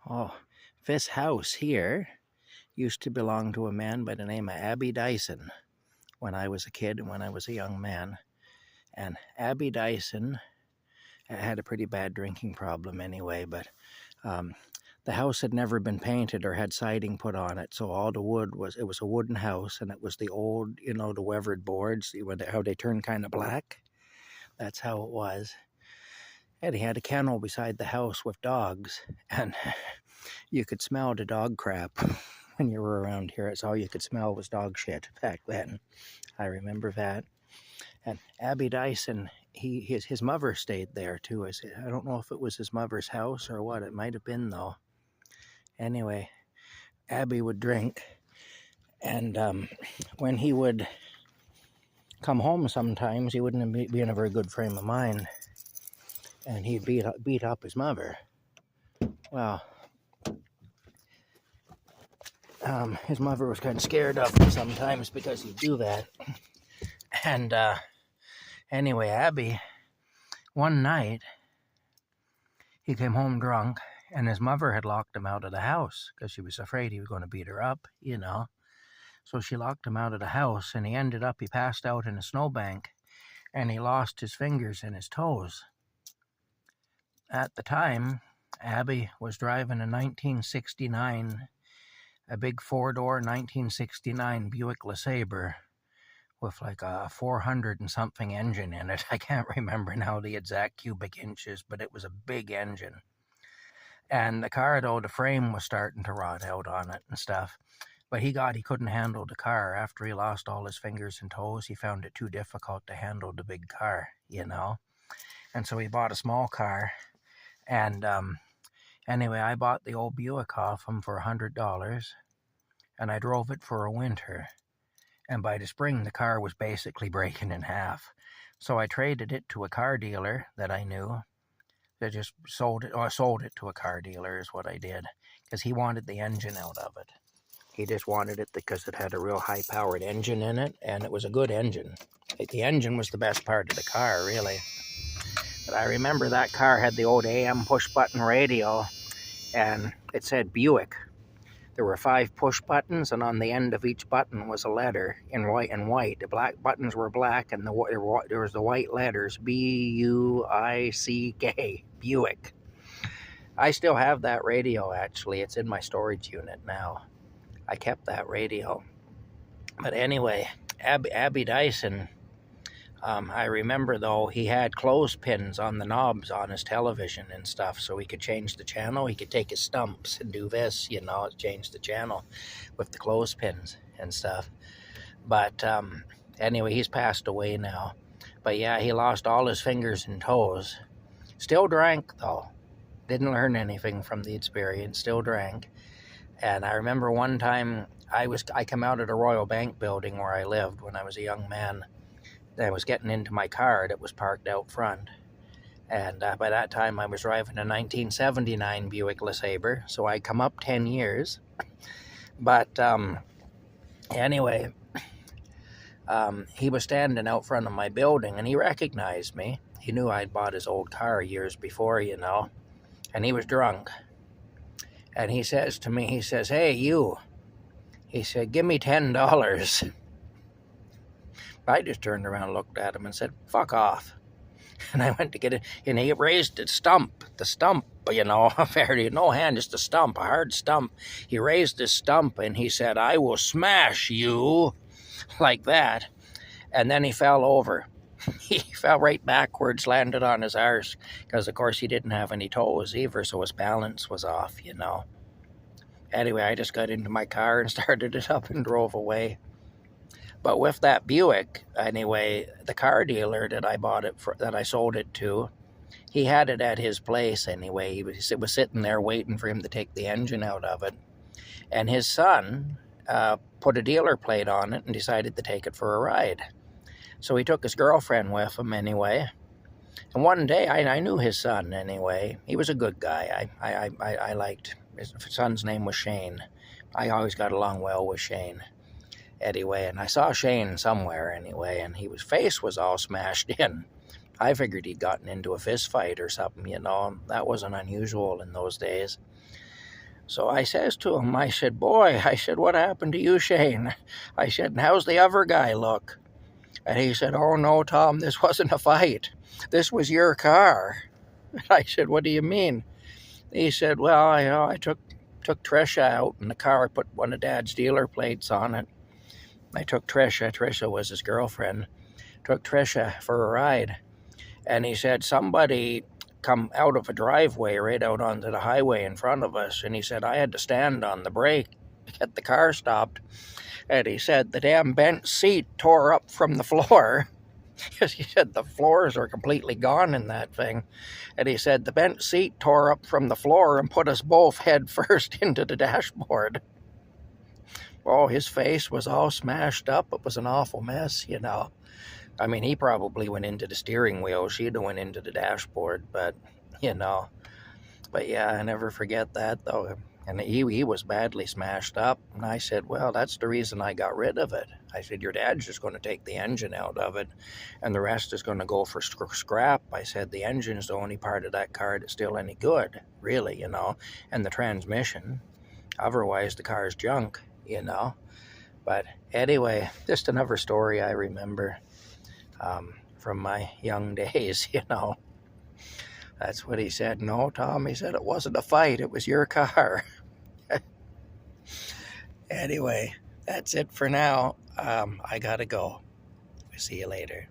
Oh, this house here used to belong to a man by the name of Abby Dyson when I was a kid and when I was a young man. And Abby Dyson had a pretty bad drinking problem anyway, but um, the house had never been painted or had siding put on it, so all the wood it was a wooden house, and it was the old, the weathered boards, how they turn kind of black. That's how it was. And he had a kennel beside the house with dogs, and you could smell the dog crap when you were around here. It's all you could smell was dog shit back then. I remember that. And Abby Dyson, his mother stayed there too. I don't know if it was his mother's house or what. It might have been though. Anyway, Abby would drink, and when he would come home, sometimes he wouldn't be in a very good frame of mind, and he'd beat up his mother. Well, his mother was kind of scared of him sometimes because he'd do that. And anyway, Abby, one night, he came home drunk, and his mother had locked him out of the house because she was afraid he was going to beat her up, So she locked him out of the house, and he passed out in a snowbank, and he lost his fingers and his toes. At the time, Abby was driving a 1969, a big four-door 1969 Buick Lesabre with like a 400 and something engine in it. I can't remember now the exact cubic inches, but it was a big engine. And the car, though, the frame was starting to rot out on it and stuff. But he couldn't handle the car. After he lost all his fingers and toes, he found it too difficult to handle the big car, And so he bought a small car. And anyway, I bought the old Buick off him for $100, and I drove it for a winter. And by the spring, the car was basically breaking in half. So I traded it to a car dealer that I knew. That just sold it to a car dealer is what I did, because he wanted the engine out of it. He just wanted it because it had a real high-powered engine in it, and it was a good engine. The engine was the best part of the car, really. But I remember that car had the old AM push-button radio, and it said Buick. There were 5 push buttons, and on the end of each button was a letter in white. The black buttons were black, and there was the white letters, B-U-I-C-K, Buick. I still have that radio, actually. It's in my storage unit now. I kept that radio. But anyway, Abby Dyson, I remember, though, he had clothespins on the knobs on his television and stuff, so he could change the channel. He could take his stumps and do this, change the channel with the clothespins and stuff. But anyway, he's passed away now. But yeah, he lost all his fingers and toes. Still drank, though. Didn't learn anything from the experience. Still drank. And I remember one time I come out of the Royal Bank building where I lived when I was a young man. I was getting into my car that was parked out front. And by that time, I was driving a 1979 Buick LeSabre, so I come up 10 years. But anyway, he was standing out front of my building, and he recognized me. He knew I'd bought his old car years before, and he was drunk. And he says to me, he says, "Hey, you." He said, "Give me $10. I just turned around and looked at him and said, "Fuck off." And I went to get it, and he raised the stump, fairly, no hand, just a stump, a hard stump. He raised his stump, and he said, "I will smash you," like that. And then he fell over. He fell right backwards, landed on his arse, because, of course, he didn't have any toes either, so his balance was off, Anyway, I just got into my car and started it up and drove away. But with that Buick, anyway, the car dealer that I sold it to, he had it at his place anyway. He was sitting there waiting for him to take the engine out of it. And his son put a dealer plate on it and decided to take it for a ride. So he took his girlfriend with him anyway. And one day, I knew his son anyway. He was a good guy. I liked his son's name was Shane. I always got along well with Shane. Anyway, and I saw Shane somewhere anyway, and his face was all smashed in. I figured he'd gotten into a fist fight or something, That wasn't unusual in those days. So I says to him, I said, boy, I said, what happened to you, Shane? I said, and how's the other guy look? And he said, oh no, Tom, this wasn't a fight. This was your car. I said, what do you mean? He said, well, I took Trisha out in the car. I put one of Dad's dealer plates on it. I took Trisha was his girlfriend, took Trisha for a ride. And he said, somebody come out of a driveway right out onto the highway in front of us. And he said, I had to stand on the brake to get the car stopped. And he said, the damn bench seat tore up from the floor. Because he said the floors are completely gone in that thing. And he said the bench seat tore up from the floor and put us both head first into the dashboard. Oh, his face was all smashed up. It was an awful mess, you know. I mean, he probably went into the steering wheel. She'd have went into the dashboard, but, you know. But, yeah, I never forget that, though. And he was badly smashed up. And I said, well, that's the reason I got rid of it. I said, your dad's just going to take the engine out of it, and the rest is going to go for scrap. I said, the engine's the only part of that car that's still any good, really, you know, and the transmission. Otherwise, the car's junk, you know. But anyway, just another story I remember from my young days, you know. That's what he said. No, Tom, he said, it wasn't a fight. It was your car. Anyway, that's it for now. I gotta go. See you later.